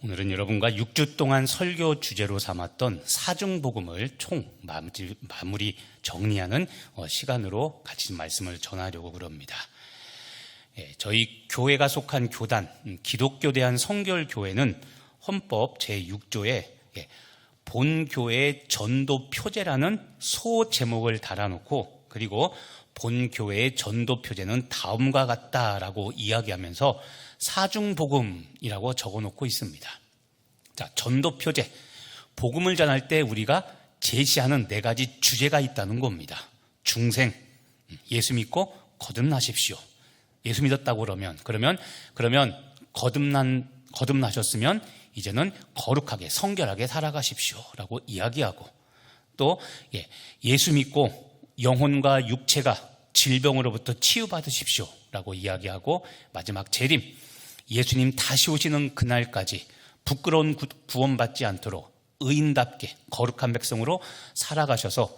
오늘은 여러분과 6주 동안 설교 주제로 삼았던 사중복음을 총 마무리 정리하는 시간으로 같이 말씀을 전하려고 그럽니다. 저희 교회가 속한 교단, 기독교 대한 성결교회는 헌법 제6조에 본교회의 전도 표제라는 소 제목을 달아놓고, 그리고 본교회의 전도 표제는 다음과 같다라고 이야기하면서 사중복음이라고 적어놓고 있습니다. 자, 전도 표제, 복음을 전할 때 우리가 제시하는 4가지 주제가 있다는 겁니다. 중생, 예수 믿고 거듭나십시오. 예수 믿었다고 그러면 거듭나셨으면 이제는 거룩하게 성결하게 살아가십시오라고 이야기하고, 또 예수 믿고 영혼과 육체가 질병으로부터 치유받으십시오라고 이야기하고, 마지막 재림, 예수님 다시 오시는 그날까지 부끄러운 구원받지 않도록 의인답게 거룩한 백성으로 살아가셔서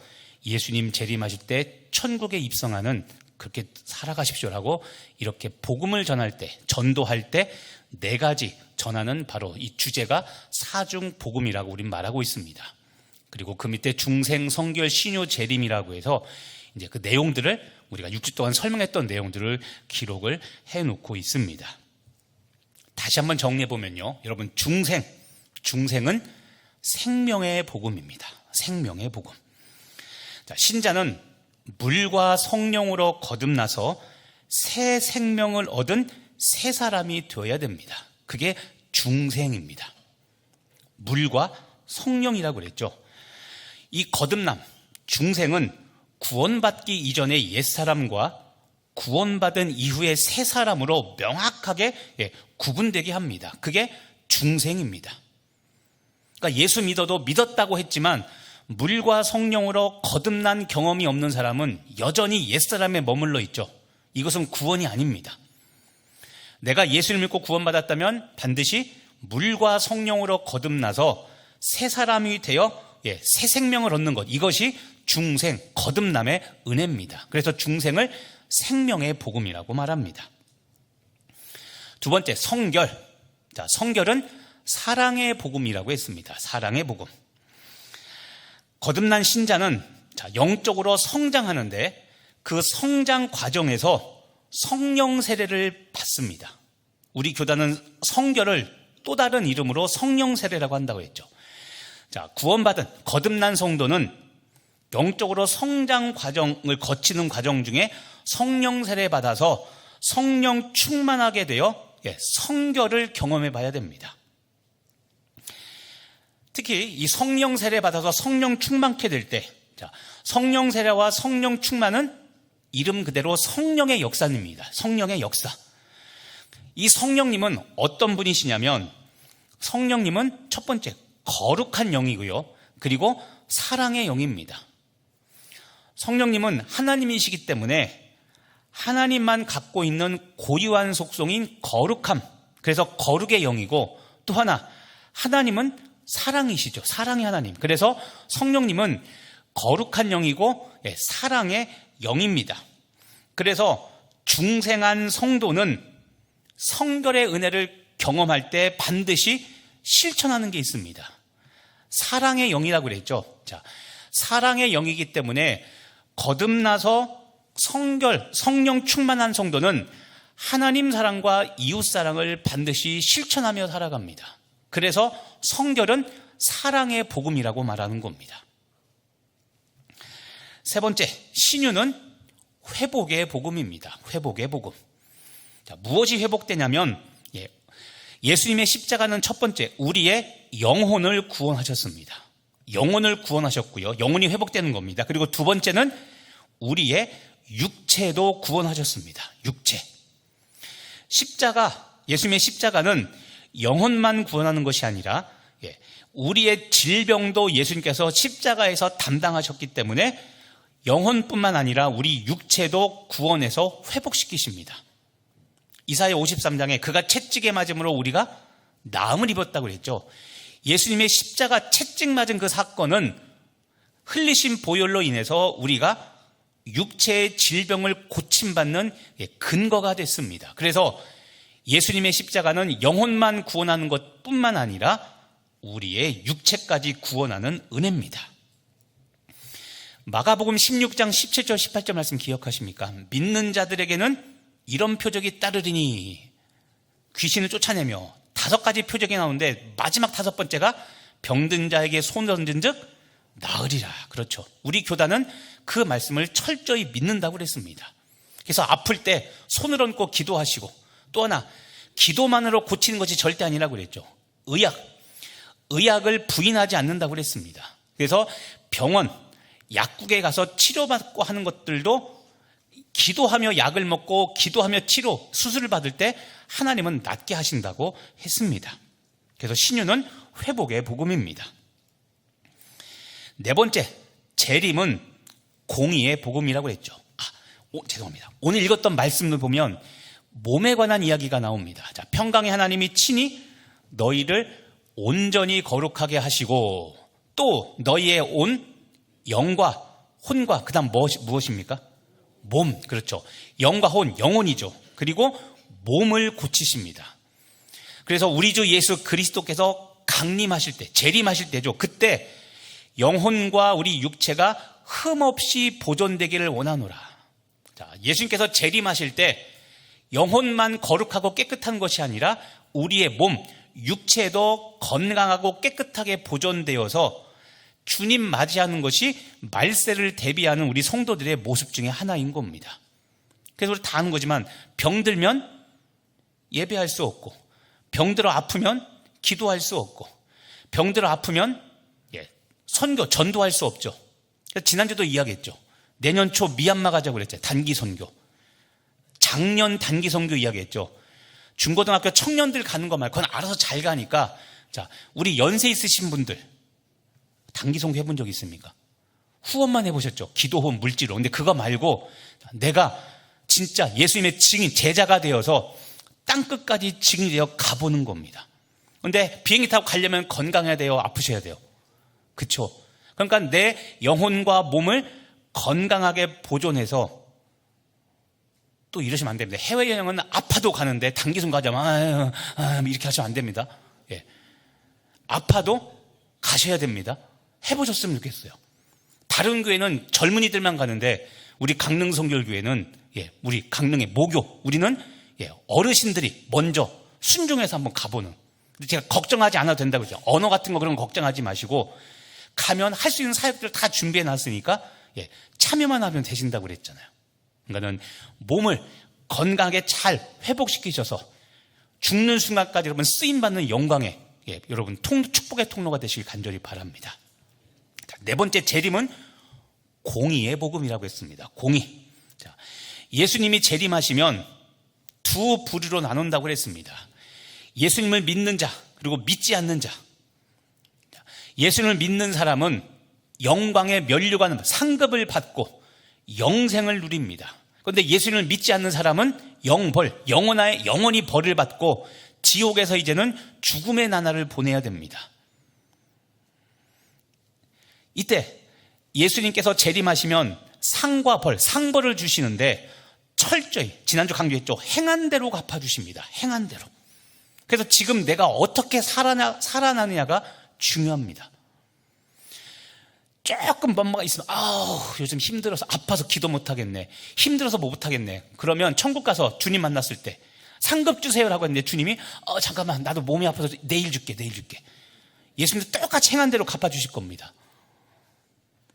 예수님 재림하실 때 천국에 입성하는, 그렇게 살아가십시오라고, 이렇게 복음을 전할 때, 전도할 때 4가지 전하는 바로 이 주제가 사중복음이라고 우린 말하고 있습니다. 그리고 그 밑에 중생, 성결, 신유, 재림이라고 해서 이제 그 내용들을 우리가 6주 동안 설명했던 내용들을 기록을 해놓고 있습니다. 다시 한번 정리해보면요, 여러분, 중생은 생명의 복음입니다. 생명의 복음. 자, 신자는 물과 성령으로 거듭나서 새 생명을 얻은 새 사람이 되어야 됩니다. 그게 중생입니다. 물과 성령이라고 그랬죠. 이 거듭남, 중생은 구원받기 이전의 옛사람과 구원받은 이후의 새 사람으로 명확하게 구분되게 합니다. 그게 중생입니다. 그러니까 예수 믿어도 믿었다고 했지만 물과 성령으로 거듭난 경험이 없는 사람은 여전히 옛사람에 머물러 있죠. 이것은 구원이 아닙니다. 내가 예수를 믿고 구원받았다면 반드시 물과 성령으로 거듭나서 새 사람이 되어 새 생명을 얻는 것, 이것이 중생, 거듭남의 은혜입니다. 그래서 중생을 생명의 복음이라고 말합니다. 두 번째, 성결. 자, 성결은 사랑의 복음이라고 했습니다. 사랑의 복음. 거듭난 신자는 영적으로 성장하는데 그 성장 과정에서 성령 세례를 받습니다. 우리 교단은 성결을 또 다른 이름으로 성령 세례라고 한다고 했죠. 자, 구원받은 거듭난 성도는 영적으로 성장 과정을 거치는 과정 중에 성령 세례 받아서 성령 충만하게 되어 성결을 경험해 봐야 됩니다. 특히 이 성령 세례 받아서 성령 충만케 될 때, 성령 세례와 성령 충만은 이름 그대로 성령의 역사입니다. 성령의 역사. 이 성령님은 어떤 분이시냐면, 성령님은 첫 번째 거룩한 영이고요, 그리고 사랑의 영입니다. 성령님은 하나님이시기 때문에 하나님만 갖고 있는 고유한 속성인 거룩함, 그래서 거룩의 영이고, 또 하나 하나님은 사랑이시죠. 사랑의 하나님. 그래서 성령님은 거룩한 영이고 사랑의 영입니다. 그래서 중생한 성도는 성결의 은혜를 경험할 때 반드시 실천하는 게 있습니다. 사랑의 영이라고 그랬죠. 자, 사랑의 영이기 때문에 거듭나서 성결, 성령 충만한 성도는 하나님 사랑과 이웃 사랑을 반드시 실천하며 살아갑니다. 그래서 성결은 사랑의 복음이라고 말하는 겁니다. 세 번째, 신유는 회복의 복음입니다. 회복의 복음. 자, 무엇이 회복되냐면, 예수님의 십자가는 첫 번째, 우리의 영혼을 구원하셨습니다. 영혼을 구원하셨고요, 영혼이 회복되는 겁니다. 그리고 두 번째는 우리의 육체도 구원하셨습니다. 육체. 십자가, 예수님의 십자가는 영혼만 구원하는 것이 아니라 우리의 질병도 예수님께서 십자가에서 담당하셨기 때문에 영혼뿐만 아니라 우리 육체도 구원해서 회복시키십니다. 이사야 53장에 그가 채찍에 맞음으로 우리가 나음을 입었다고 그랬죠. 예수님의 십자가 채찍 맞은 그 사건은 흘리신 보혈로 인해서 우리가 육체의 질병을 고침받는 근거가 됐습니다. 그래서 예수님의 십자가는 영혼만 구원하는 것뿐만 아니라 우리의 육체까지 구원하는 은혜입니다. 마가복음 16장 17절 18절 말씀 기억하십니까? 믿는 자들에게는 이런 표적이 따르리니, 귀신을 쫓아내며 5가지 표적이 나오는데 마지막 5번째가 병든 자에게 손을 얹은 즉 나으리라. 그렇죠. 우리 교단은 그 말씀을 철저히 믿는다고 그랬습니다. 그래서 아플 때 손을 얹고 기도하시고, 또 하나 기도만으로 고치는 것이 절대 아니라고 그랬죠. 의학을 부인하지 않는다고 그랬습니다. 그래서 병원, 약국에 가서 치료받고 하는 것들도 기도하며 약을 먹고 기도하며 치료, 수술을 받을 때 하나님은 낫게 하신다고 했습니다. 그래서 신유는 회복의 복음입니다. 네 번째, 재림은 공의의 복음이라고 했죠. 죄송합니다. 오늘 읽었던 말씀을 보면 몸에 관한 이야기가 나옵니다. 자, 평강의 하나님이 친히 너희를 온전히 거룩하게 하시고, 또 너희의 온 영과 혼과, 그 다음 무엇입니까? 몸, 그렇죠. 영과 혼, 영혼이죠. 그리고 몸을 고치십니다. 그래서 우리 주 예수 그리스도께서 강림하실 때, 재림하실 때죠. 그때 영혼과 우리 육체가 흠없이 보존되기를 원하노라. 자, 예수님께서 재림하실 때 영혼만 거룩하고 깨끗한 것이 아니라 우리의 몸, 육체도 건강하고 깨끗하게 보존되어서 주님 맞이하는 것이 말세를 대비하는 우리 성도들의 모습 중에 하나인 겁니다. 그래서 우리 다 아는 거지만 병들면 예배할 수 없고, 병들어 아프면 기도할 수 없고, 병들어 아프면 선교, 전도할 수 없죠. 지난주도 이야기했죠. 내년 초 미얀마 가자고 그랬죠. 단기 선교. 작년 단기 선교 이야기했죠. 중고등학교 청년들 가는 거 말고 그건 알아서 잘 가니까, 자, 우리 연세 있으신 분들 단기 선교 해본 적 있습니까? 후원만 해보셨죠. 기도 후원 물질로. 근데 그거 말고 내가 진짜 예수님의 증인, 제자가 되어서 땅끝까지 증인이 되어 가보는 겁니다. 근데 비행기 타고 가려면 건강해야 돼요? 아프셔야 돼요? 그렇죠. 그러니까 내 영혼과 몸을 건강하게 보존해서, 또 이러시면 안 됩니다. 해외여행은 아파도 가는데 단기선 가자면 이렇게 하시면 안 됩니다. 예. 아파도 가셔야 됩니다. 해보셨으면 좋겠어요. 다른 교회는 젊은이들만 가는데 우리 강릉 성결교회는 우리 강릉의 모교, 우리는 어르신들이 먼저 순종해서 한번 가보는. 제가 걱정하지 않아도 된다고 그러죠. 언어 같은 거 그런 거 걱정하지 마시고 가면 할 수 있는 사역들 다 준비해 놨으니까 참여만 하면 되신다고 그랬잖아요. 그러니까는 몸을 건강하게 잘 회복시키셔서 죽는 순간까지 여러분 쓰임받는 영광의 여러분 축복의 통로가 되시길 간절히 바랍니다. 자, 네 번째, 재림은 공의의 복음이라고 했습니다. 공의. 자, 예수님이 재림하시면 두 부류로 나눈다고 그랬습니다. 예수님을 믿는 자, 그리고 믿지 않는 자. 예수님을 믿는 사람은 영광의 면류관 상급을 받고 영생을 누립니다. 그런데 예수님을 믿지 않는 사람은 영벌, 영원히 벌을 받고 지옥에서 이제는 죽음의 나날을 보내야 됩니다. 이때 예수님께서 재림하시면 상과 벌, 상벌을 주시는데 철저히, 지난주 강조했죠. 행한 대로 갚아주십니다. 행한 대로. 그래서 지금 내가 어떻게 살아나느냐가 중요합니다. 조금 뭔가 있으면 요즘 힘들어서 아파서 기도 못하겠네, 힘들어서 못하겠네. 그러면 천국 가서 주님 만났을 때 상급 주세요라고 했는데 주님이 잠깐만, 나도 몸이 아파서 내일 줄게. 예수님도 똑같이 행한 대로 갚아주실 겁니다.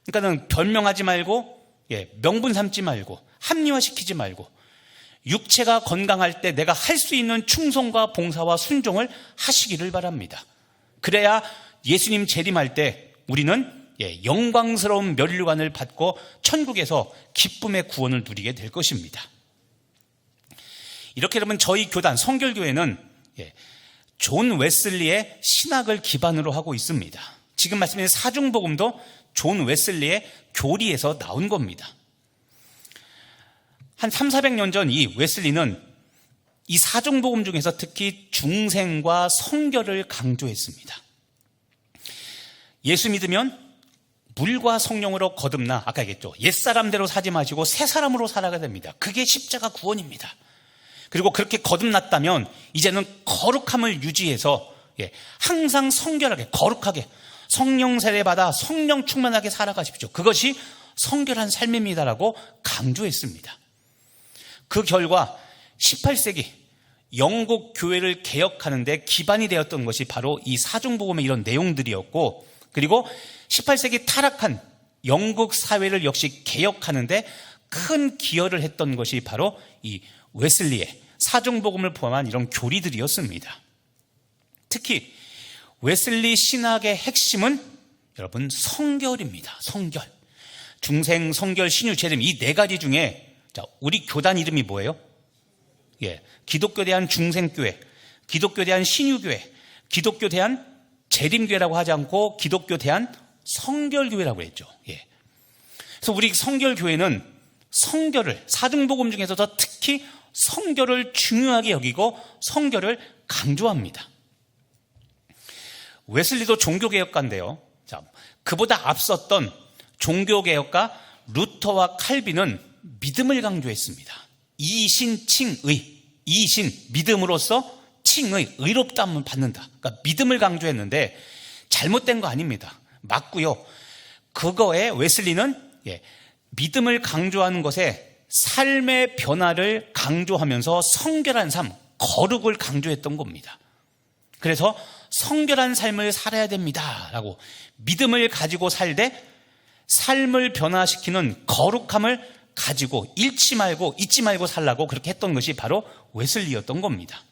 그러니까는 변명하지 말고, 명분 삼지 말고, 합리화시키지 말고, 육체가 건강할 때 내가 할 수 있는 충성과 봉사와 순종을 하시기를 바랍니다. 그래야 예수님 재림할 때 우리는 영광스러운 면류관을 받고 천국에서 기쁨의 구원을 누리게 될 것입니다. 이렇게 되면 저희 교단 성결교회는 존 웨슬리의 신학을 기반으로 하고 있습니다. 지금 말씀드린 사중복음도 존 웨슬리의 교리에서 나온 겁니다. 한 300~400년 전 이 웨슬리는 이 사중복음 중에서 특히 중생과 성결을 강조했습니다. 예수 믿으면 물과 성령으로 거듭나, 아까 얘기했죠. 옛사람대로 사지 마시고 새 사람으로 살아가야 됩니다. 그게 십자가 구원입니다. 그리고 그렇게 거듭났다면 이제는 거룩함을 유지해서 항상 성결하게 거룩하게 성령 세례받아 성령 충만하게 살아가십시오. 그것이 성결한 삶입니다라고 강조했습니다. 그 결과 18세기 영국 교회를 개혁하는 데 기반이 되었던 것이 바로 이 사중복음의 이런 내용들이었고, 그리고 18세기 타락한 영국 사회를 역시 개혁하는 데 큰 기여를 했던 것이 바로 이 웨슬리의 사중복음을 포함한 이런 교리들이었습니다. 특히 웨슬리 신학의 핵심은 여러분 성결입니다. 성결. 중생, 성결, 신유, 재림 이 네 가지 중에 우리 교단 이름이 뭐예요? 기독교 대한 중생교회, 기독교 대한 신유교회, 기독교 대한 재림교회라고 하지 않고 기독교 대한 성결교회라고 했죠. 그래서 우리 성결교회는 성결을, 사중복음 중에서도 특히 성결을 중요하게 여기고 성결을 강조합니다. 웨슬리도 종교개혁가인데요. 그보다 앞섰던 종교개혁가 루터와 칼빈은 믿음을 강조했습니다. 이신칭의, 이신, 믿음으로써 칭의, 의롭다함을 받는다. 그러니까 믿음을 강조했는데 잘못된 거 아닙니다. 맞고요. 그거에 웨슬리는 믿음을 강조하는 것에 삶의 변화를 강조하면서 성결한 삶, 거룩을 강조했던 겁니다. 그래서 성결한 삶을 살아야 됩니다라고 믿음을 가지고 살되 삶을 변화시키는 거룩함을 가지고 잊지 말고 살라고 그렇게 했던 것이 바로 웨슬리였던 겁니다.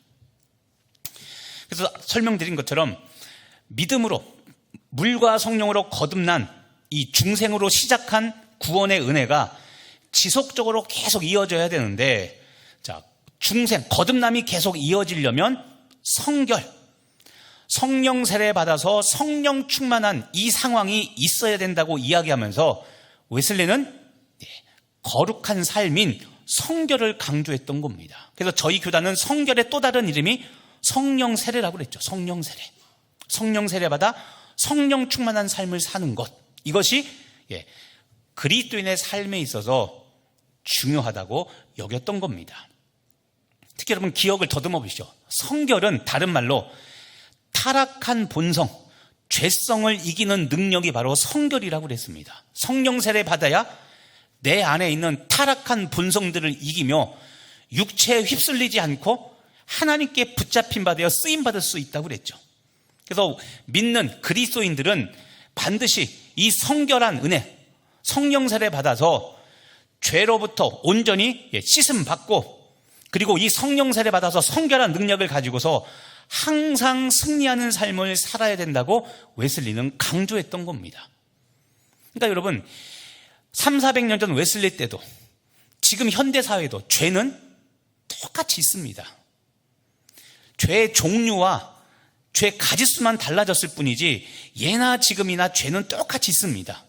그래서 설명드린 것처럼 믿음으로 물과 성령으로 거듭난 이 중생으로 시작한 구원의 은혜가 지속적으로 계속 이어져야 되는데, 중생, 거듭남이 계속 이어지려면 성결, 성령 세례 받아서 성령 충만한 이 상황이 있어야 된다고 이야기하면서 웨슬리는 거룩한 삶인 성결을 강조했던 겁니다. 그래서 저희 교단은 성결의 또 다른 이름이 성령 세례라고 그랬죠. 성령 세례. 성령 세례 받아 성령 충만한 삶을 사는 것. 이것이 그리스도인의 삶에 있어서 중요하다고 여겼던 겁니다. 특히 여러분 기억을 더듬어 보시죠. 성결은 다른 말로 타락한 본성, 죄성을 이기는 능력이 바로 성결이라고 그랬습니다. 성령 세례 받아야 내 안에 있는 타락한 본성들을 이기며 육체에 휩쓸리지 않고 하나님께 붙잡힌 바 되어 쓰임받을 수 있다고 그랬죠. 그래서 믿는 그리스도인들은 반드시 이 성결한 은혜, 성령 세례 받아서 죄로부터 온전히 씻음 받고, 그리고 이 성령 세례 받아서 성결한 능력을 가지고서 항상 승리하는 삶을 살아야 된다고 웨슬리는 강조했던 겁니다. 그러니까 여러분 300~400년 전 웨슬리 때도 지금 현대사회도 죄는 똑같이 있습니다. 죄의 종류와 죄 가지수만 달라졌을 뿐이지 예나 지금이나 죄는 똑같이 있습니다.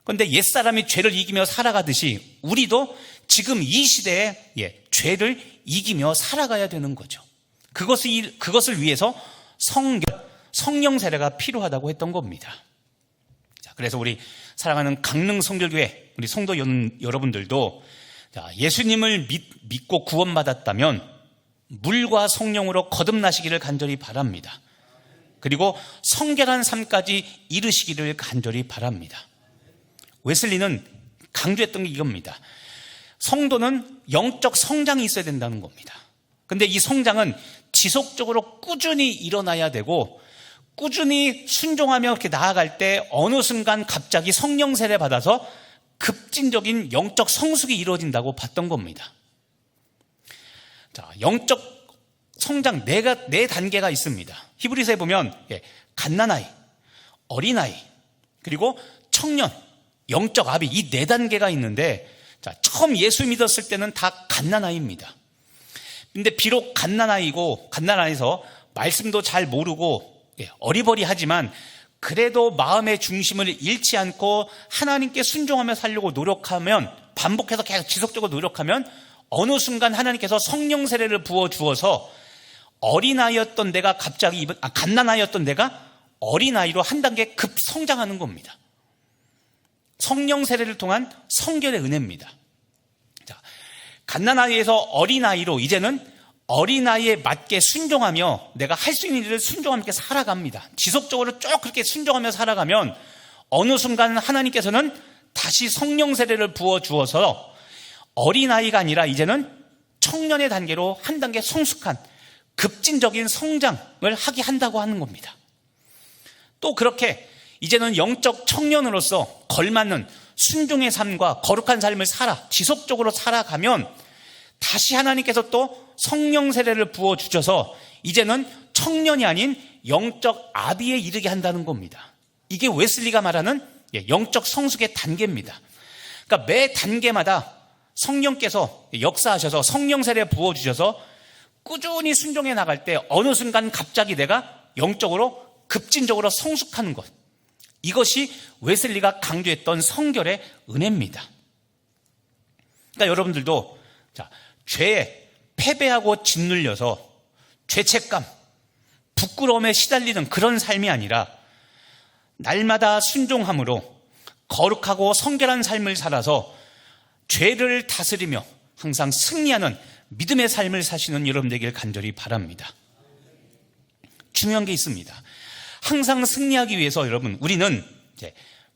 그런데 옛사람이 죄를 이기며 살아가듯이 우리도 지금 이 시대에 죄를 이기며 살아가야 되는 거죠. 그것을 위해서 성령 세례가 필요하다고 했던 겁니다. 그래서 우리 사랑하는 강릉 성결교회 우리 성도 여러분들도 예수님을 믿고 구원받았다면 물과 성령으로 거듭나시기를 간절히 바랍니다. 그리고 성결한 삶까지 이루시기를 간절히 바랍니다. 웨슬리는 강조했던 게 이겁니다. 성도는 영적 성장이 있어야 된다는 겁니다. 근데 이 성장은 지속적으로 꾸준히 일어나야 되고, 꾸준히 순종하며 이렇게 나아갈 때 어느 순간 갑자기 성령 세례 받아서 급진적인 영적 성숙이 이루어진다고 봤던 겁니다. 영적 성장 네 단계가 있습니다. 히브리서에 보면 갓난아이, 어린아이, 그리고 청년, 영적 아비, 이 네 단계가 있는데, 처음 예수 믿었을 때는 다 갓난아이입니다. 근데 비록 갓난아이에서 말씀도 잘 모르고 어리버리하지만 그래도 마음의 중심을 잃지 않고 하나님께 순종하며 살려고 노력하면, 반복해서 계속 지속적으로 노력하면 어느 순간 하나님께서 성령 세례를 부어주어서 어린아이였던 내가 갑자기 갓난아이였던 내가 어린아이로 한 단계 급성장하는 겁니다. 성령 세례를 통한 성결의 은혜입니다. 갓난아이에서 어린아이로 이제는 어린아이에 맞게 순종하며 내가 할 수 있는 일을 순종하며 이렇게 살아갑니다. 지속적으로 쭉 그렇게 순종하며 살아가면 어느 순간 하나님께서는 다시 성령 세례를 부어주어서 어린아이가 아니라 이제는 청년의 단계로 한 단계 성숙한 급진적인 성장을 하게 한다고 하는 겁니다. 또 그렇게 이제는 영적 청년으로서 걸맞는 순종의 삶과 거룩한 삶을 지속적으로 살아가면 다시 하나님께서 또 성령 세례를 부어주셔서 이제는 청년이 아닌 영적 아비에 이르게 한다는 겁니다. 이게 웨슬리가 말하는 영적 성숙의 단계입니다. 그러니까 매 단계마다 성령께서 역사하셔서 성령 세례 부어주셔서 꾸준히 순종해 나갈 때 어느 순간 갑자기 내가 영적으로 급진적으로 성숙하는 것, 이것이 웨슬리가 강조했던 성결의 은혜입니다. 그러니까 여러분들도 죄에 패배하고 짓눌려서 죄책감, 부끄러움에 시달리는 그런 삶이 아니라 날마다 순종함으로 거룩하고 성결한 삶을 살아서 죄를 다스리며 항상 승리하는 믿음의 삶을 사시는 여러분 되길 간절히 바랍니다. 중요한 게 있습니다. 항상 승리하기 위해서 여러분, 우리는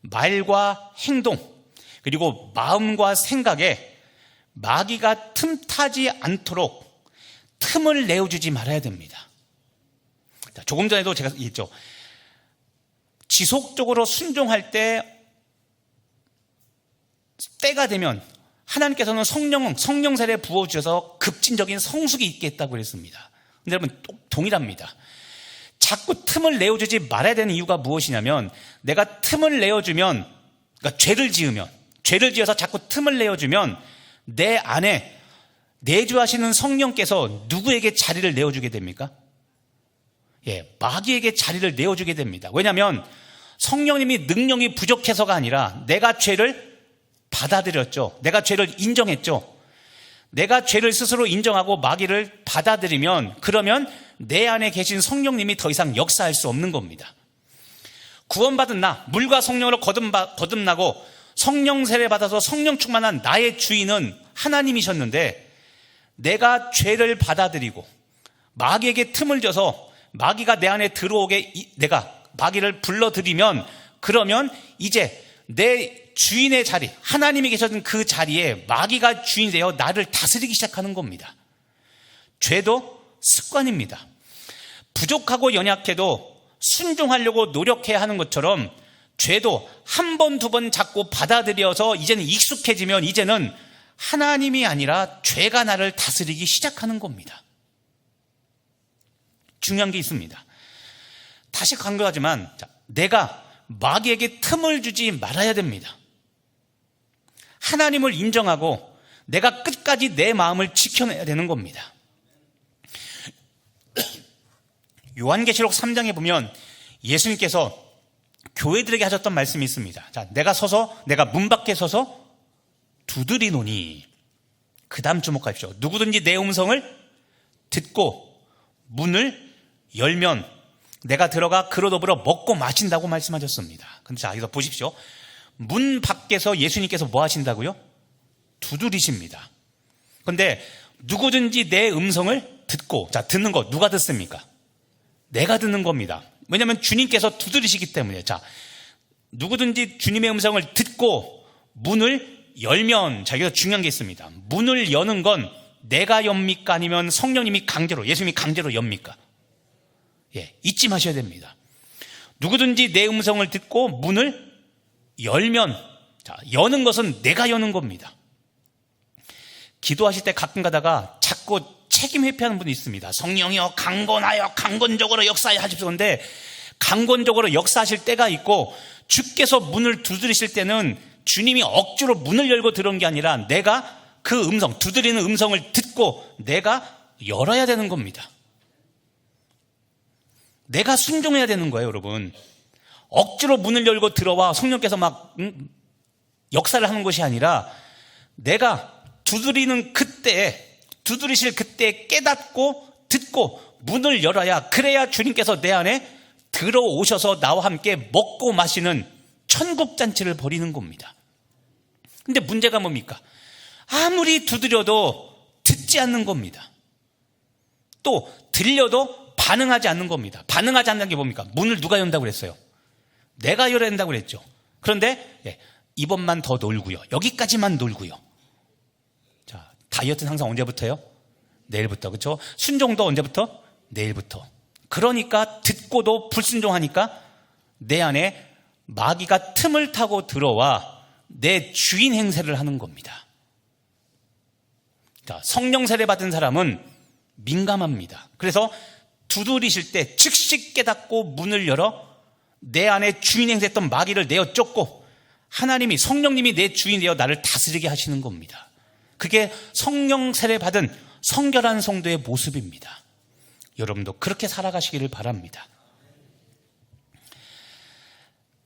말과 행동 그리고 마음과 생각에 마귀가 틈타지 않도록 틈을 내어주지 말아야 됩니다. 조금 전에도 제가 얘기했죠. 지속적으로 순종할 때가 되면 하나님께서는 성령 세례 부어주셔서 급진적인 성숙이 있게 했다고 그랬습니다. 근데 여러분 동일합니다. 자꾸 틈을 내어주지 말아야 되는 이유가 무엇이냐면, 내가 틈을 내어주면, 그러니까 죄를 지어서 자꾸 틈을 내어주면 내 안에 내주하시는 성령께서 누구에게 자리를 내어주게 됩니까? 마귀에게 자리를 내어주게 됩니다. 왜냐하면 성령님이 능력이 부족해서가 아니라 내가 죄를 받아들였죠. 내가 죄를 인정했죠. 내가 죄를 스스로 인정하고 마귀를 받아들이면, 그러면 내 안에 계신 성령님이 더 이상 역사할 수 없는 겁니다. 구원받은 나, 물과 성령으로 거듭나고 성령 세례 받아서 성령 충만한 나의 주인은 하나님이셨는데, 내가 죄를 받아들이고 마귀에게 틈을 줘서 마귀가 내 안에 들어오게 내가 마귀를 불러들이면, 그러면 이제 내 주인의 자리, 하나님이 계셨던 그 자리에 마귀가 주인이 되어 나를 다스리기 시작하는 겁니다. 죄도 습관입니다. 부족하고 연약해도 순종하려고 노력해야 하는 것처럼 죄도 한 번, 두 번 자꾸 받아들여서 이제는 익숙해지면 이제는 하나님이 아니라 죄가 나를 다스리기 시작하는 겁니다. 중요한 게 있습니다. 다시 강조하지만 내가 마귀에게 틈을 주지 말아야 됩니다. 하나님을 인정하고 내가 끝까지 내 마음을 지켜내야 되는 겁니다. 요한계시록 3장에 보면 예수님께서 교회들에게 하셨던 말씀이 있습니다. 내가 문 밖에 서서 두드리노니, 그 다음 주목하십시오. 누구든지 내 음성을 듣고 문을 열면 내가 들어가 그로 더불어 먹고 마신다고 말씀하셨습니다. 근데 자, 여기서 보십시오. 문 밖에서 예수님께서 뭐 하신다고요? 두드리십니다. 근데 누구든지 내 음성을 듣고, 자, 듣는 거 누가 듣습니까? 내가 듣는 겁니다. 왜냐하면 주님께서 두드리시기 때문에. 자, 누구든지 주님의 음성을 듣고 문을 열면, 자, 여기서 중요한 게 있습니다. 문을 여는 건 내가 엽니까? 아니면 성령님이 강제로, 예수님이 강제로 엽니까? 잊지 마셔야 됩니다. 누구든지 내 음성을 듣고 문을 열면, 자, 여는 것은 내가 여는 겁니다. 기도하실 때 가끔 가다가 자꾸 책임 회피하는 분이 있습니다. 성령이여 강건하여 강건적으로 역사하여 하십시오. 그런데 강건적으로 역사하실 때가 있고, 주께서 문을 두드리실 때는 주님이 억지로 문을 열고 들어온 게 아니라 내가 그 음성, 두드리는 음성을 듣고 내가 열어야 되는 겁니다. 내가 순종해야 되는 거예요, 여러분. 억지로 문을 열고 들어와 성령께서 막 역사를 하는 것이 아니라, 내가 두드리실 그때에 깨닫고 듣고 문을 열어야, 그래야 주님께서 내 안에 들어오셔서 나와 함께 먹고 마시는 천국잔치를 벌이는 겁니다. 근데 문제가 뭡니까? 아무리 두드려도 듣지 않는 겁니다. 또 들려도 반응하지 않는 겁니다. 반응하지 않는 게 뭡니까? 문을 누가 연다고 그랬어요? 내가 열어야 된다고 그랬죠. 그런데 이번만 더 놀고요. 여기까지만 놀고요. 자, 다이어트는 항상 언제부터요? 내일부터. 그렇죠? 순종도 언제부터? 내일부터. 그러니까 듣고도 불순종하니까 내 안에 마귀가 틈을 타고 들어와 내 주인 행세를 하는 겁니다. 자, 성령 세례 받은 사람은 민감합니다. 그래서 두드리실 때 즉시 깨닫고 문을 열어 내 안에 주인 행세했던 마귀를 내어 쫓고 하나님이, 성령님이 내 주인이 되어 나를 다스리게 하시는 겁니다. 그게 성령 세례 받은 성결한 성도의 모습입니다. 여러분도 그렇게 살아가시기를 바랍니다.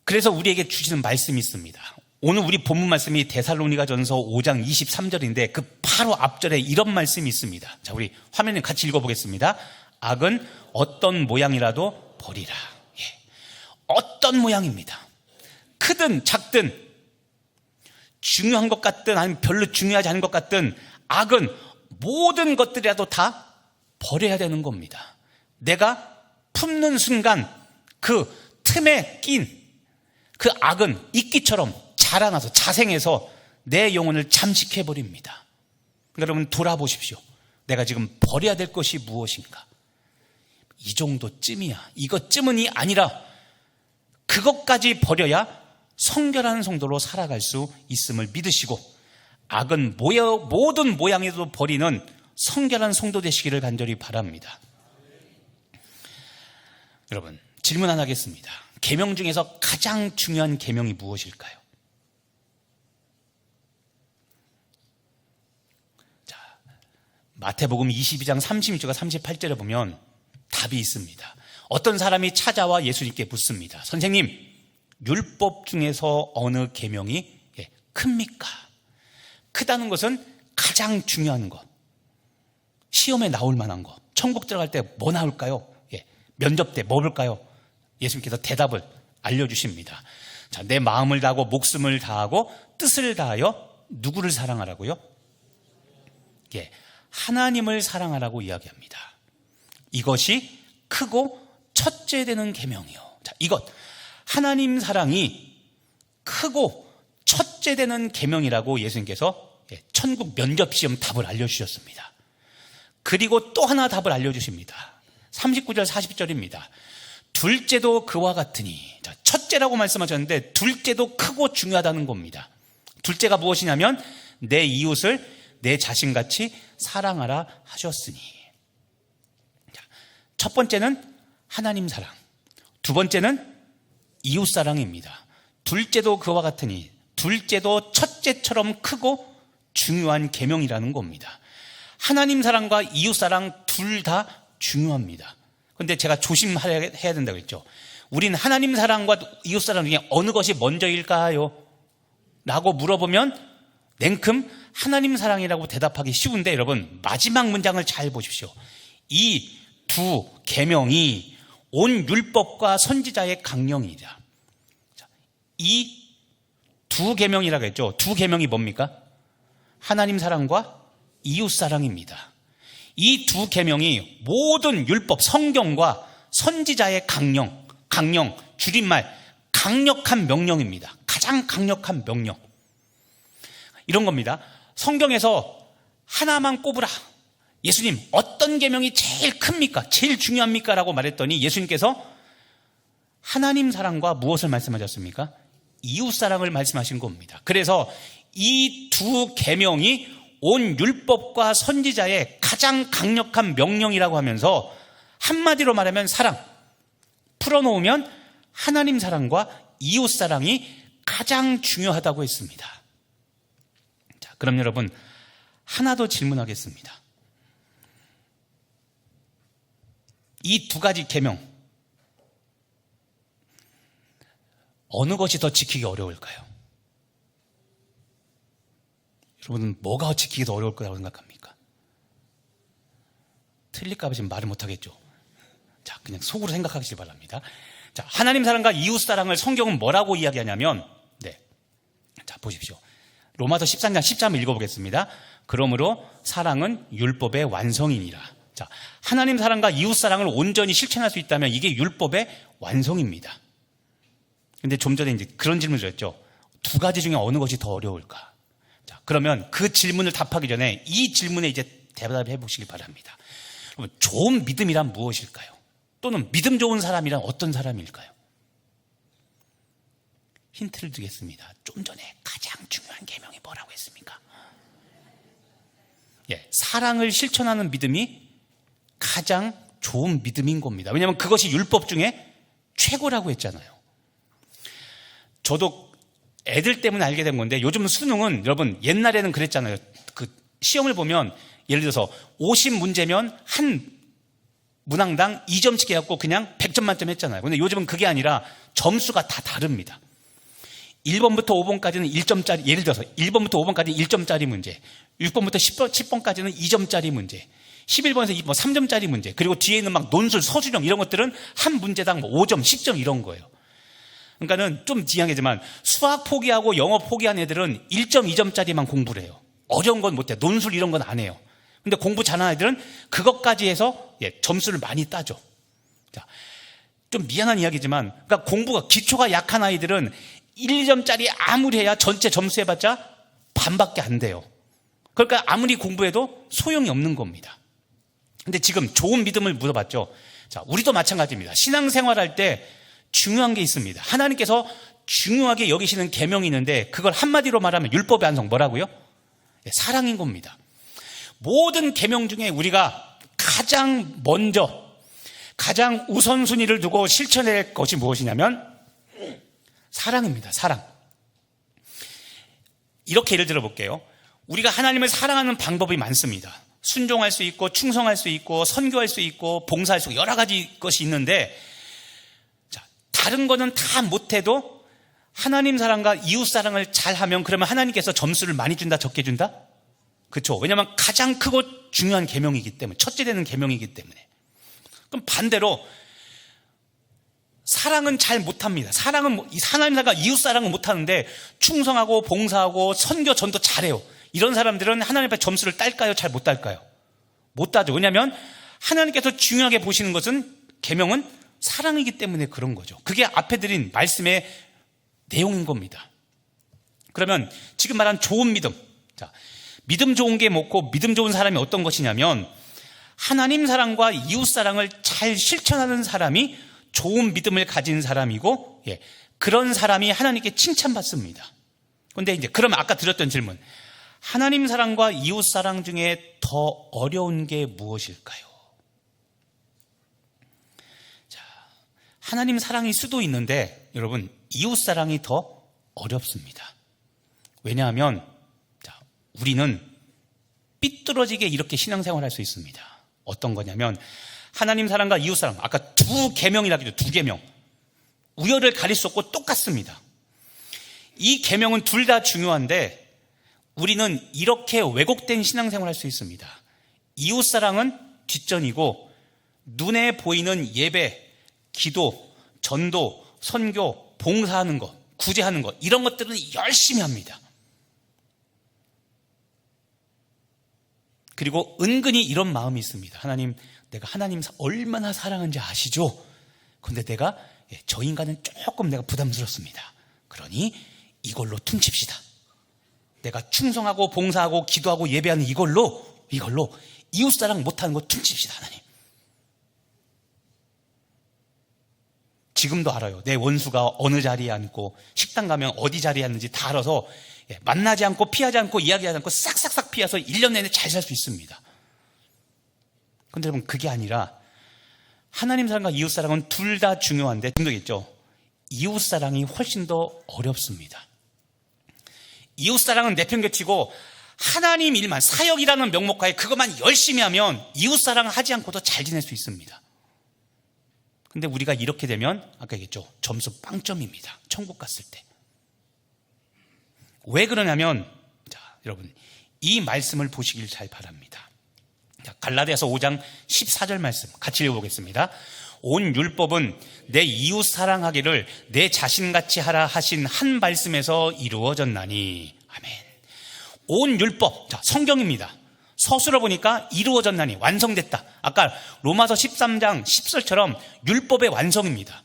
그래서 우리에게 주시는 말씀이 있습니다. 오늘 우리 본문 말씀이 데살로니가전서 5장 23절인데 그 바로 앞절에 이런 말씀이 있습니다. 자, 우리 화면에 같이 읽어보겠습니다. 악은 어떤 모양이라도 버리라. 어떤 모양입니다. 크든 작든 중요한 것 같든 아니면 별로 중요하지 않은 것 같든 악은 모든 것들이라도 다 버려야 되는 겁니다. 내가 품는 순간 그 틈에 낀 그 악은 이끼처럼 자라나서 자생해서 내 영혼을 잠식해버립니다. 여러분 돌아보십시오. 내가 지금 버려야 될 것이 무엇인가? 이 정도쯤이야. 이것쯤은이 아니라 그것까지 버려야 성결한 성도로 살아갈 수 있음을 믿으시고 악은 모든 모양에도 버리는 성결한 성도 되시기를 간절히 바랍니다. 여러분 질문 하나 하겠습니다. 계명 중에서 가장 중요한 계명이 무엇일까요? 자, 마태복음 22장 36절과 38절에 보면 답이 있습니다. 어떤 사람이 찾아와 예수님께 묻습니다. 선생님, 율법 중에서 어느 계명이 큽니까? 크다는 것은 가장 중요한 것, 시험에 나올 만한 것, 천국 들어갈 때 뭐 나올까요? 면접 때 뭐 볼까요? 예수님께서 대답을 알려주십니다. 자, 내 마음을 다하고 목숨을 다하고 뜻을 다하여 누구를 사랑하라고요? 하나님을 사랑하라고 이야기합니다. 이것이 크고 첫째 되는 계명이요. 자, 이것 하나님 사랑이 크고 첫째 되는 계명이라고 예수님께서 천국 면접 시험 답을 알려주셨습니다. 그리고 또 하나 답을 알려주십니다. 39절 40절입니다. 둘째도 그와 같으니, 자, 첫째라고 말씀하셨는데 둘째도 크고 중요하다는 겁니다. 둘째가 무엇이냐면 내 이웃을 내 자신같이 사랑하라 하셨으니. 자, 첫 번째는 하나님 사랑, 두 번째는 이웃 사랑입니다. 둘째도 그와 같으니, 둘째도 첫째처럼 크고 중요한 계명이라는 겁니다. 하나님 사랑과 이웃 사랑 둘 다 중요합니다. 그런데 제가 조심해야 된다고 했죠. 우린 하나님 사랑과 이웃 사랑 중에 어느 것이 먼저일까요? 라고 물어보면 냉큼 하나님 사랑이라고 대답하기 쉬운데 여러분 마지막 문장을 잘 보십시오. 이 두 계명이 온 율법과 선지자의 강령이다. 이 두 계명이라고 했죠. 두 계명이 뭡니까? 하나님 사랑과 이웃 사랑입니다. 이 두 계명이 모든 율법, 성경과 선지자의 강령, 줄임말, 강력한 명령입니다. 가장 강력한 명령. 이런 겁니다. 성경에서 하나만 꼽으라. 예수님, 어떤 계명이 제일 큽니까? 제일 중요합니까? 라고 말했더니 예수님께서 하나님 사랑과 무엇을 말씀하셨습니까? 이웃 사랑을 말씀하신 겁니다. 그래서 이 두 계명이 온 율법과 선지자의 가장 강력한 명령이라고 하면서 한마디로 말하면 사랑, 풀어놓으면 하나님 사랑과 이웃 사랑이 가장 중요하다고 했습니다. 자, 그럼 여러분 하나 더 질문하겠습니다. 이 두 가지 계명 어느 것이 더 지키기 어려울까요? 여러분은 뭐가 지키기 더 어려울 거라고 생각합니까? 틀릴까 봐 지금 말을 못하겠죠. 자, 그냥 속으로 생각하시기 바랍니다. 자, 하나님 사랑과 이웃 사랑을 성경은 뭐라고 이야기하냐면, 자, 보십시오. 로마서 13장 10절 읽어보겠습니다. 그러므로 사랑은 율법의 완성이니라. 자, 하나님 사랑과 이웃 사랑을 온전히 실천할 수 있다면 이게 율법의 완성입니다. 근데 좀 전에 이제 그런 질문을 드렸죠. 두 가지 중에 어느 것이 더 어려울까? 자, 그러면 그 질문을 답하기 전에 이 질문에 이제 대답을 해보시기 바랍니다. 그러면 좋은 믿음이란 무엇일까요? 또는 믿음 좋은 사람이란 어떤 사람일까요? 힌트를 드리겠습니다. 좀 전에 가장 중요한 계명이 뭐라고 했습니까? 예, 사랑을 실천하는 믿음이 가장 좋은 믿음인 겁니다. 왜냐하면 그것이 율법 중에 최고라고 했잖아요. 저도 애들 때문에 알게 된 건데 요즘 수능은 여러분 옛날에는 그랬잖아요. 그 시험을 보면 예를 들어서 50문제면 한 문항당 2점씩 해갖고 그냥 100점 만점 했잖아요. 근데 요즘은 그게 아니라 점수가 다 다릅니다. 1번부터 5번까지는 1점짜리, 예를 들어서 1번부터 5번까지 1점짜리 문제, 6번부터 10번까지는 2점짜리 문제, 11번에서 3점짜리 문제, 그리고 뒤에 있는 막 논술, 서술형 이런 것들은 한 문제당 5점, 10점 이런 거예요. 그러니까는 좀 이상하지만 수학 포기하고 영어 포기한 애들은 1점, 2점짜리만 공부를 해요. 어려운 건 못해. 논술 이런 건 안 해요. 근데 공부 잘하는 애들은 그것까지 해서 점수를 많이 따죠. 자, 좀 미안한 이야기지만, 그러니까 공부가, 기초가 약한 아이들은 1점짜리 아무리 해야 전체 점수 해봤자 반밖에 안 돼요. 그러니까 아무리 공부해도 소용이 없는 겁니다. 근데 지금 좋은 믿음을 물어봤죠. 자, 우리도 마찬가지입니다. 신앙생활할 때 중요한 게 있습니다. 하나님께서 중요하게 여기시는 계명이 있는데 그걸 한마디로 말하면 율법의 완성 뭐라고요? 사랑인 겁니다. 모든 계명 중에 우리가 가장 먼저, 가장 우선순위를 두고 실천해야 할 것이 무엇이냐면 사랑입니다. 사랑. 이렇게 예를 들어 볼게요. 우리가 하나님을 사랑하는 방법이 많습니다. 순종할 수 있고 충성할 수 있고 선교할 수 있고 봉사할 수 있고 여러 가지 것이 있는데, 자, 다른 거는 다 못해도 하나님 사랑과 이웃 사랑을 잘하면 그러면 하나님께서 점수를 많이 준다, 적게 준다? 그렇죠. 왜냐하면 가장 크고 중요한 계명이기 때문에, 첫째 되는 계명이기 때문에. 그럼 반대로 사랑은 잘 못합니다. 사랑은, 하나님 사랑과 이웃 사랑은 못하는데 충성하고 봉사하고 선교 전도 잘해요. 이런 사람들은 하나님 앞에 점수를 딸까요? 잘 못 딸까요? 못 따죠. 왜냐하면 하나님께서 중요하게 보시는 것은, 계명은 사랑이기 때문에 그런 거죠. 그게 앞에 드린 말씀의 내용인 겁니다. 그러면 지금 말한 좋은 믿음, 자, 믿음 좋은 게 뭐고 믿음 좋은 사람이 어떤 것이냐면 하나님 사랑과 이웃 사랑을 잘 실천하는 사람이 좋은 믿음을 가진 사람이고, 그런 사람이 하나님께 칭찬받습니다. 그런데 이제 그러면 아까 드렸던 질문, 하나님 사랑과 이웃 사랑 중에 더 어려운 게 무엇일까요? 자, 하나님 사랑일 수도 있는데 여러분, 이웃 사랑이 더 어렵습니다. 왜냐하면 우리는 삐뚤어지게 이렇게 신앙생활할 수 있습니다. 어떤 거냐면 하나님 사랑과 이웃 사랑, 아까 두 계명이라고 했죠. 두 계명. 우열을 가릴 수 없고 똑같습니다. 이 계명은 둘 다 중요한데 우리는 이렇게 왜곡된 신앙생활을 할 수 있습니다. 이웃 사랑은 뒷전이고 눈에 보이는 예배, 기도, 전도, 선교, 봉사하는 것, 구제하는 것, 이런 것들은 열심히 합니다. 그리고 은근히 이런 마음이 있습니다. 하나님, 내가 하나님 얼마나 사랑하는지 아시죠? 그런데 내가 저 인간은 조금 내가 부담스럽습니다. 그러니 이걸로 퉁칩시다. 내가 충성하고 봉사하고 기도하고 예배하는 이걸로 이웃사랑 못하는 거 퉁칩시다. 하나님. 지금도 알아요. 내 원수가 어느 자리에 앉고 식당 가면 어디 자리에 앉는지 다 알아서 만나지 않고 피하지 않고 이야기하지 않고 싹싹싹 피해서 1년 내내 잘 살 수 있습니다. 그런데 여러분, 그게 아니라 하나님 사랑과 이웃 사랑은 둘 다 중요한데 중독있죠. 이웃 사랑이 훨씬 더 어렵습니다. 이웃 사랑은 내팽개치고 하나님 일만, 사역이라는 명목하에 그것만 열심히 하면 이웃 사랑을 하지 않고도 잘 지낼 수 있습니다. 근데 우리가 이렇게 되면 아까 얘기했죠. 점수 빵점입니다. 천국 갔을 때. 왜 그러냐면, 자, 여러분, 이 말씀을 보시길 잘 바랍니다. 자, 갈라디아서 5장 14절 말씀 같이 읽어보겠습니다. 온 율법은 내 이웃 사랑하기를 내 자신같이 하라 하신 한 말씀에서 이루어졌나니. 아멘. 온 율법, 자, 성경입니다. 서술을 보니까 이루어졌나니, 완성됐다. 아까 로마서 13장 10절처럼 율법의 완성입니다.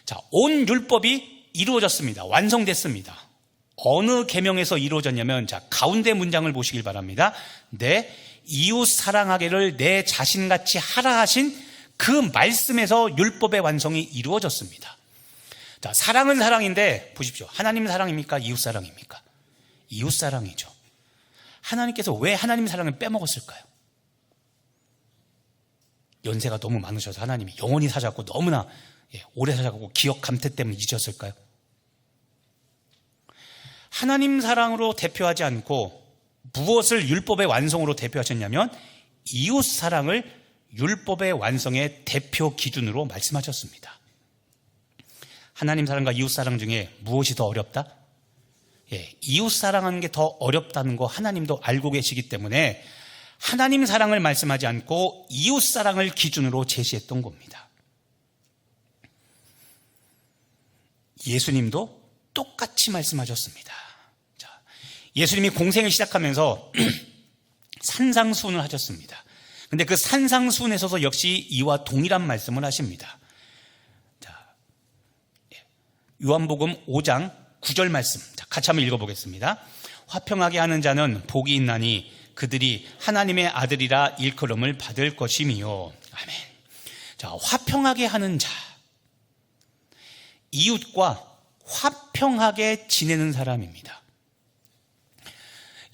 자, 온 율법이 이루어졌습니다. 완성됐습니다. 어느 계명에서 이루어졌냐면, 자, 가운데 문장을 보시길 바랍니다. 내 이웃 사랑하기를 내 자신같이 하라 하신 그 말씀에서 율법의 완성이 이루어졌습니다. 자, 사랑은 사랑인데 보십시오. 하나님 사랑입니까? 이웃 사랑입니까? 이웃 사랑이죠. 하나님께서 왜 하나님 사랑을 빼먹었을까요? 연세가 너무 많으셔서 하나님이 영원히 사자고 너무나 오래 사자고 기억 감퇴 때문에 잊으셨을까요? 하나님 사랑으로 대표하지 않고 무엇을 율법의 완성으로 대표하셨냐면 이웃 사랑을 율법의 완성의 대표 기준으로 말씀하셨습니다. 하나님 사랑과 이웃 사랑 중에 무엇이 더 어렵다? 이웃 사랑하는 게 더 어렵다는 거 하나님도 알고 계시기 때문에 하나님 사랑을 말씀하지 않고 이웃 사랑을 기준으로 제시했던 겁니다. 예수님도 똑같이 말씀하셨습니다. 자, 예수님이 공생을 시작하면서 산상수훈을 하셨습니다. 근데 그 산상수훈에서도 역시 이와 동일한 말씀을 하십니다. 자, 요한복음 5장 9절 말씀, 자, 같이 한번 읽어보겠습니다. 화평하게 하는 자는 복이 있나니 그들이 하나님의 아들이라 일컬음을 받을 것이미요. 아멘. 자, 화평하게 하는 자, 이웃과 화평하게 지내는 사람입니다.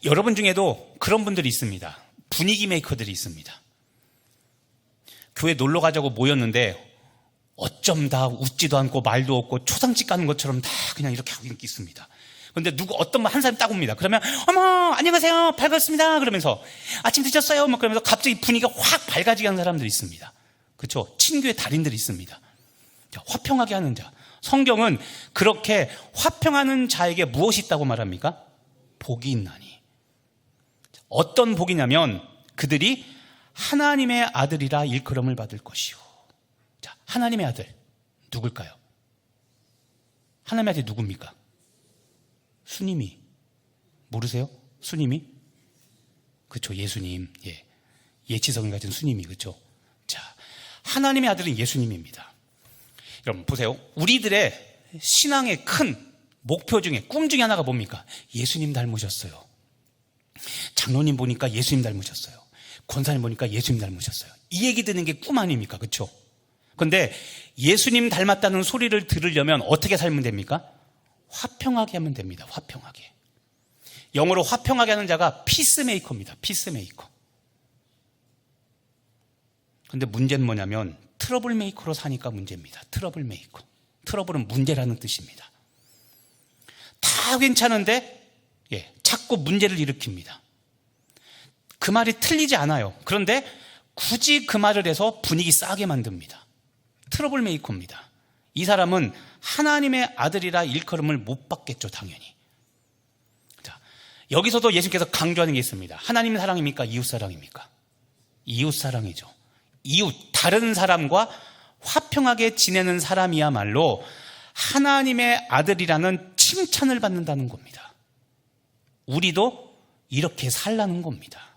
여러분 중에도 그런 분들이 있습니다. 분위기 메이커들이 있습니다. 교회 놀러 가자고 모였는데 어쩜 다 웃지도 않고 말도 없고 초상집 가는 것처럼 다 그냥 이렇게 하고 있습니다. 그런데 어떤 한 사람이 딱 옵니다. 그러면 어머 안녕하세요 반갑습니다 그러면서 아침 드셨어요? 막 그러면서 갑자기 분위기가 확 밝아지게 하는 사람들이 있습니다. 그렇죠? 친교의 달인들이 있습니다. 자, 화평하게 하는 자, 성경은 그렇게 화평하는 자에게 무엇이 있다고 말합니까? 복이 있나니. 어떤 복이냐면 그들이 하나님의 아들이라 일컬음을 받을 것이요. 자, 하나님의 아들 누굴까요? 하나님의 아들이 누굽니까? 수님이. 모르세요? 수님이? 그렇죠, 예수님. 예치성을 가진 수님이. 그렇죠. 자, 하나님의 아들은 예수님입니다. 여러분 보세요. 우리들의 신앙의 큰 목표 중에, 꿈 중에 하나가 뭡니까? 예수님 닮으셨어요. 장로님 보니까 예수님 닮으셨어요. 권사님 보니까 예수님 닮으셨어요. 이 얘기 듣는 게 꿈 아닙니까? 그렇죠? 그런데 예수님 닮았다는 소리를 들으려면 어떻게 살면 됩니까? 화평하게 하면 됩니다. 화평하게. 영어로 화평하게 하는 자가 피스메이커입니다. 피스메이커. 그런데 문제는 뭐냐면 트러블 메이커로 사니까 문제입니다. 트러블 메이커. 트러블은 문제라는 뜻입니다. 다 괜찮은데 자꾸 문제를 일으킵니다. 그 말이 틀리지 않아요. 그런데 굳이 그 말을 해서 분위기 싸게 만듭니다. 트러블 메이커입니다. 이 사람은 하나님의 아들이라 일컬음을 못 받겠죠, 당연히. 자, 여기서도 예수님께서 강조하는 게 있습니다. 하나님 사랑입니까? 이웃 사랑입니까? 이웃 사랑이죠. 이웃, 다른 사람과 화평하게 지내는 사람이야말로 하나님의 아들이라는 칭찬을 받는다는 겁니다. 우리도 이렇게 살라는 겁니다.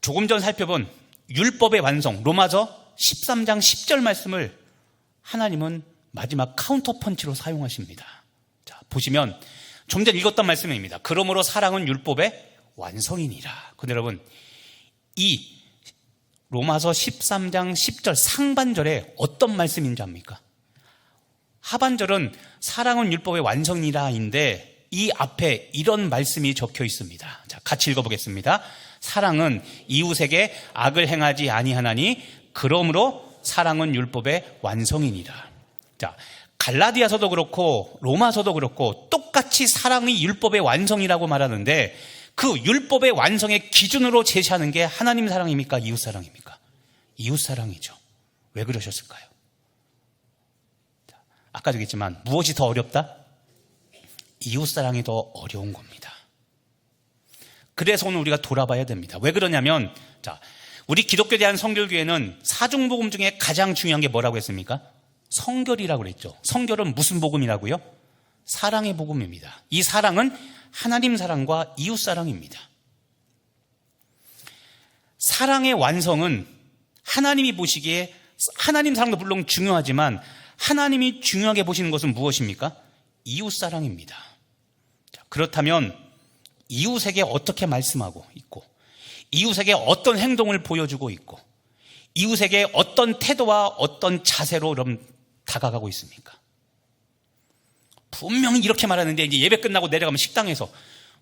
조금 전 살펴본 율법의 완성, 로마서 13장 10절 말씀을 하나님은 마지막 카운터 펀치로 사용하십니다. 자, 보시면 좀 전 읽었던 말씀입니다. 그러므로 사랑은 율법의 완성이니라. 근데 여러분, 이 로마서 13장 10절 상반절에 어떤 말씀인지 압니까? 하반절은 사랑은 율법의 완성이라인데 이 앞에 이런 말씀이 적혀 있습니다. 자, 같이 읽어보겠습니다. 사랑은 이웃에게 악을 행하지 아니하나니 그러므로 사랑은 율법의 완성이니라. 자, 갈라디아서도 그렇고 로마서도 그렇고 똑같이 사랑이 율법의 완성이라고 말하는데 그 율법의 완성의 기준으로 제시하는 게 하나님 사랑입니까? 이웃 사랑입니까? 이웃 사랑이죠. 왜 그러셨을까요? 자, 아까도 얘기했지만 무엇이 더 어렵다? 이웃 사랑이 더 어려운 겁니다. 그래서 오늘 우리가 돌아봐야 됩니다. 왜 그러냐면, 자, 우리 기독교 대한성결교회는 사중복음 중에 가장 중요한 게 뭐라고 했습니까? 성결이라고 그랬죠. 성결은 무슨 복음이라고요? 사랑의 복음입니다. 이 사랑은 하나님 사랑과 이웃 사랑입니다. 사랑의 완성은 하나님이 보시기에 하나님 사랑도 물론 중요하지만 하나님이 중요하게 보시는 것은 무엇입니까? 이웃 사랑입니다. 그렇다면 이웃에게 어떻게 말씀하고 있고 이웃에게 어떤 행동을 보여주고 있고 이웃에게 어떤 태도와 어떤 자세로 그럼 다가가고 있습니까? 분명히 이렇게 말하는데 이제 예배 끝나고 내려가면 식당에서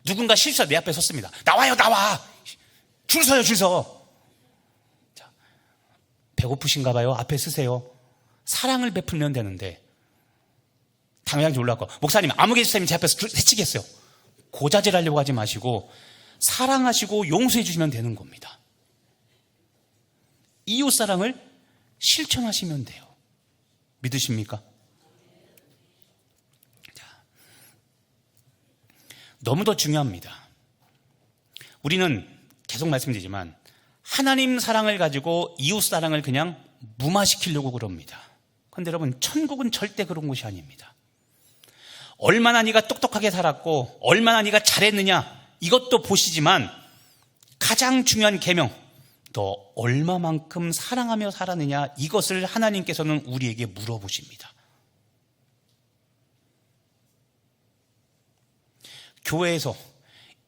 누군가 실수가 내 앞에 섰습니다. 나와요, 나와! 줄 서요, 줄 서! 자, 배고프신가 봐요. 앞에 쓰세요. 사랑을 베풀면 되는데 당연히 올라가고 목사님, 아무개지사님 제 앞에서 해치겠어요. 고자질 하려고 하지 마시고 사랑하시고 용서해 주시면 되는 겁니다. 이웃 사랑을 실천하시면 돼요. 믿으십니까? 자, 너무도 중요합니다. 우리는 계속 말씀드리지만 하나님 사랑을 가지고 이웃 사랑을 그냥 무마시키려고 그럽니다. 그런데 여러분, 천국은 절대 그런 곳이 아닙니다. 얼마나 네가 똑똑하게 살았고 얼마나 네가 잘했느냐 이것도 보시지만 가장 중요한 계명, 너 얼마만큼 사랑하며 살았느냐 이것을 하나님께서는 우리에게 물어보십니다. 교회에서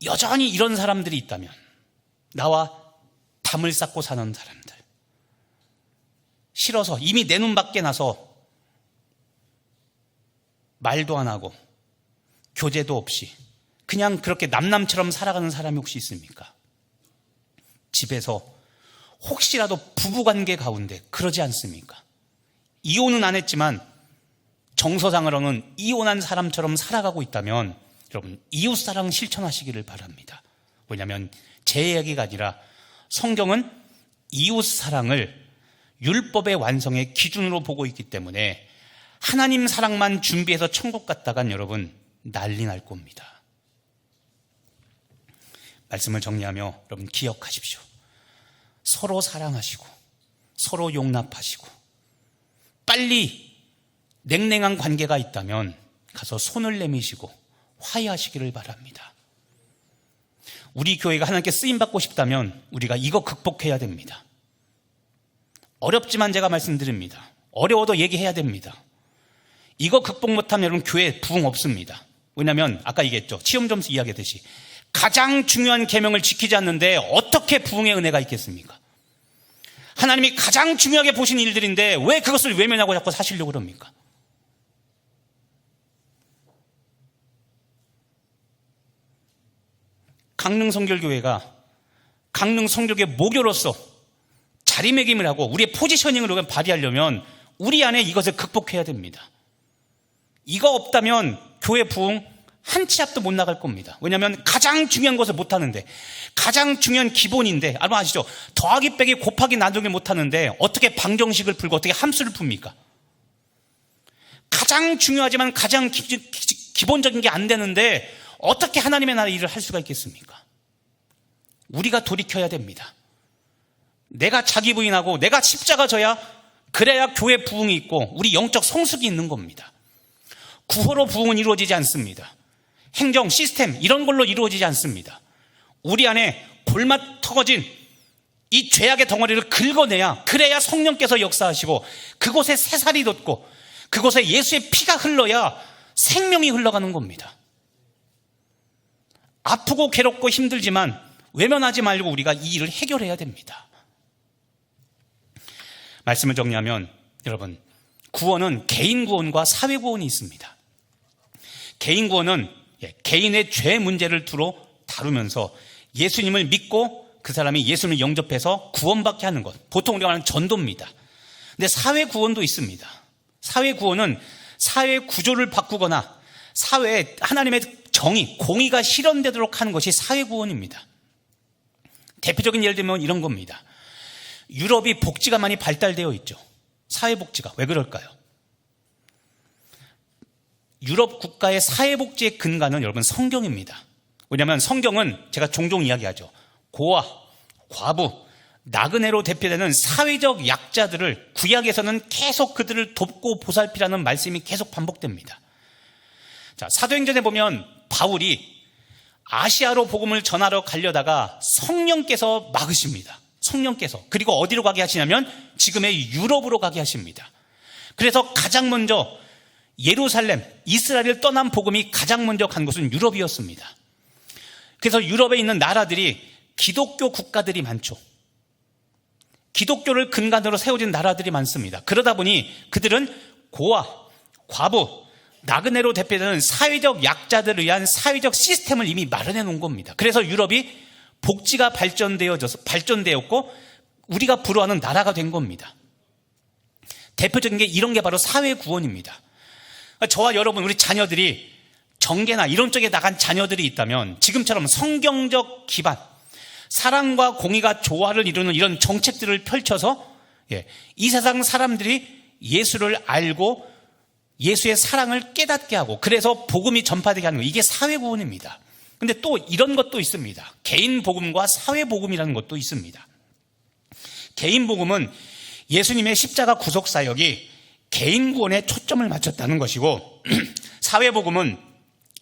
여전히 이런 사람들이 있다면, 나와 담을 쌓고 사는 사람들, 싫어서 이미 내 눈 밖에 나서 말도 안 하고 교제도 없이 그냥 그렇게 남남처럼 살아가는 사람이 혹시 있습니까? 집에서 혹시라도 부부관계 가운데 그러지 않습니까? 이혼은 안 했지만 정서상으로는 이혼한 사람처럼 살아가고 있다면 여러분, 이웃사랑 실천하시기를 바랍니다. 왜냐하면 제 이야기가 아니라 성경은 이웃사랑을 율법의 완성의 기준으로 보고 있기 때문에 하나님 사랑만 준비해서 천국 갔다간 여러분 난리 날 겁니다. 말씀을 정리하며 여러분 기억하십시오. 서로 사랑하시고 서로 용납하시고 빨리 냉랭한 관계가 있다면 가서 손을 내미시고 화해하시기를 바랍니다. 우리 교회가 하나님께 쓰임받고 싶다면 우리가 이거 극복해야 됩니다. 어렵지만 제가 말씀드립니다. 어려워도 얘기해야 됩니다. 이거 극복 못하면 여러분 교회에 부흥 없습니다. 왜냐하면 아까 얘기했죠. 시험점수 이야기했듯이 가장 중요한 계명을 지키지 않는데 어떻게 부흥의 은혜가 있겠습니까? 하나님이 가장 중요하게 보신 일들인데 왜 그것을 외면하고 자꾸 사시려고 그럽니까? 강릉성결교회가 강릉성결교회 모교로서 자리매김을 하고 우리의 포지셔닝을 발휘하려면 우리 안에 이것을 극복해야 됩니다. 이거 없다면 교회 부흥 한 치 앞도 못 나갈 겁니다. 왜냐하면 가장 중요한 것을 못하는데, 가장 중요한 기본인데, 여러분 아시죠? 더하기 빼기 곱하기 나누기 못하는데 어떻게 방정식을 풀고 어떻게 함수를 풉니까? 가장 중요하지만 가장 기본적인 게 안 되는데 어떻게 하나님의 나라 일을 할 수가 있겠습니까? 우리가 돌이켜야 됩니다. 내가 자기 부인하고 내가 십자가 져야, 그래야 교회 부흥이 있고 우리 영적 성숙이 있는 겁니다. 구호로 부흥은 이루어지지 않습니다. 행정, 시스템 이런 걸로 이루어지지 않습니다. 우리 안에 골마 터진 이 죄악의 덩어리를 긁어내야, 그래야 성령께서 역사하시고 그곳에 새살이 돋고 그곳에 예수의 피가 흘러야 생명이 흘러가는 겁니다. 아프고 괴롭고 힘들지만 외면하지 말고 우리가 이 일을 해결해야 됩니다. 말씀을 정리하면 여러분, 구원은 개인 구원과 사회 구원이 있습니다. 개인 구원은 개인의 죄 문제를 주로 다루면서 예수님을 믿고 그 사람이 예수님을 영접해서 구원받게 하는 것, 보통 우리가 말하는 전도입니다. 근데 사회 구원도 있습니다. 사회 구원은 사회 구조를 바꾸거나 사회에 하나님의 정의, 공의가 실현되도록 하는 것이 사회 구원입니다. 대표적인 예를 들면 이런 겁니다. 유럽이 복지가 많이 발달되어 있죠. 사회복지가. 왜 그럴까요? 유럽 국가의 사회복지의 근간은 여러분 성경입니다. 왜냐하면 성경은 제가 종종 이야기하죠. 고아, 과부, 나그네로 대표되는 사회적 약자들을 구약에서는 계속 그들을 돕고 보살피라는 말씀이 계속 반복됩니다. 자, 사도행전에 보면 바울이 아시아로 복음을 전하러 가려다가 성령께서 막으십니다. 성령께서. 그리고 어디로 가게 하시냐면 지금의 유럽으로 가게 하십니다. 그래서 가장 먼저 예루살렘, 이스라엘을 떠난 복음이 가장 먼저 간 곳은 유럽이었습니다. 그래서 유럽에 있는 나라들이 기독교 국가들이 많죠. 기독교를 근간으로 세워진 나라들이 많습니다. 그러다 보니 그들은 고아, 과부, 나그네로 대표되는 사회적 약자들을 위한 사회적 시스템을 이미 마련해 놓은 겁니다. 그래서 유럽이 복지가 발전되었고 우리가 부러워하는 나라가 된 겁니다. 대표적인 게 이런 게 바로 사회구원입니다. 저와 여러분, 우리 자녀들이 정계나 이런 쪽에 나간 자녀들이 있다면 지금처럼 성경적 기반, 사랑과 공의가 조화를 이루는 이런 정책들을 펼쳐서 이 세상 사람들이 예수를 알고 예수의 사랑을 깨닫게 하고 그래서 복음이 전파되게 하는 거, 이게 사회구원입니다. 근데 또 이런 것도 있습니다. 개인복음과 사회복음이라는 것도 있습니다. 개인복음은 예수님의 십자가 구속사역이 개인구원에 초점을 맞췄다는 것이고 사회복음은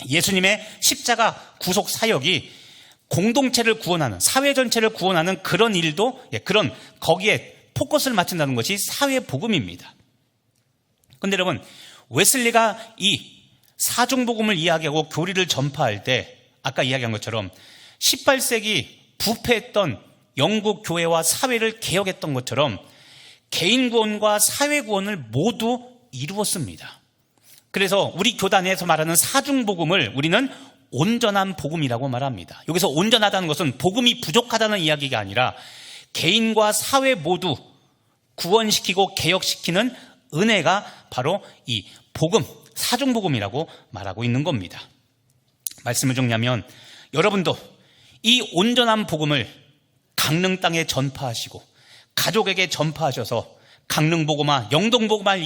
예수님의 십자가 구속사역이 공동체를 구원하는, 사회 전체를 구원하는 그런 일도, 그런 거기에 포커스를 맞춘다는 것이 사회복음입니다. 그런데 여러분, 웨슬리가 이 사중복음을 이야기하고 교리를 전파할 때 아까 이야기한 것처럼 18세기 부패했던 영국 교회와 사회를 개혁했던 것처럼 개인구원과 사회구원을 모두 이루었습니다. 그래서 우리 교단에서 말하는 사중복음을 우리는 온전한 복음이라고 말합니다. 여기서 온전하다는 것은 복음이 부족하다는 이야기가 아니라 개인과 사회 모두 구원시키고 개혁시키는 은혜가 바로 이 복음, 사중복음이라고 말하고 있는 겁니다. 말씀을 정리하면 여러분도 이 온전한 복음을 강릉 땅에 전파하시고 가족에게 전파하셔서 강릉복음화, 영동복음화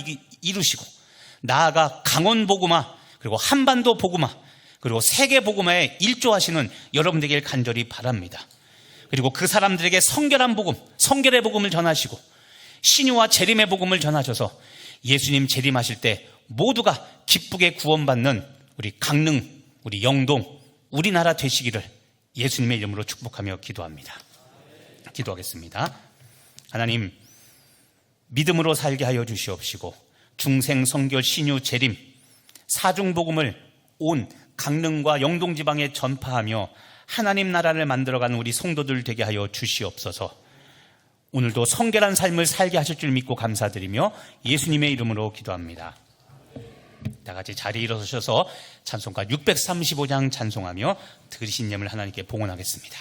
이루시고 나아가 강원복음화, 그리고 한반도 복음화, 그리고 세계복음화에 일조하시는 여러분 되길 간절히 바랍니다. 그리고 그 사람들에게 성결한 복음, 성결의 복음을 전하시고 신유와 재림의 복음을 전하셔서 예수님 재림하실 때 모두가 기쁘게 구원받는 우리 강릉, 우리 영동, 우리나라 되시기를 예수님의 이름으로 축복하며 기도합니다. 기도하겠습니다. 하나님, 믿음으로 살게 하여 주시옵시고 중생, 성결, 신유, 재림, 사중복음을 온 강릉과 영동 지방에 전파하며 하나님 나라를 만들어가는 우리 성도들 되게 하여 주시옵소서. 오늘도 성결한 삶을 살게 하실 줄 믿고 감사드리며 예수님의 이름으로 기도합니다. 다 같이 자리에 일어서셔서 찬송가 635장 찬송하며 들으신 예물 하나님께 봉헌하겠습니다.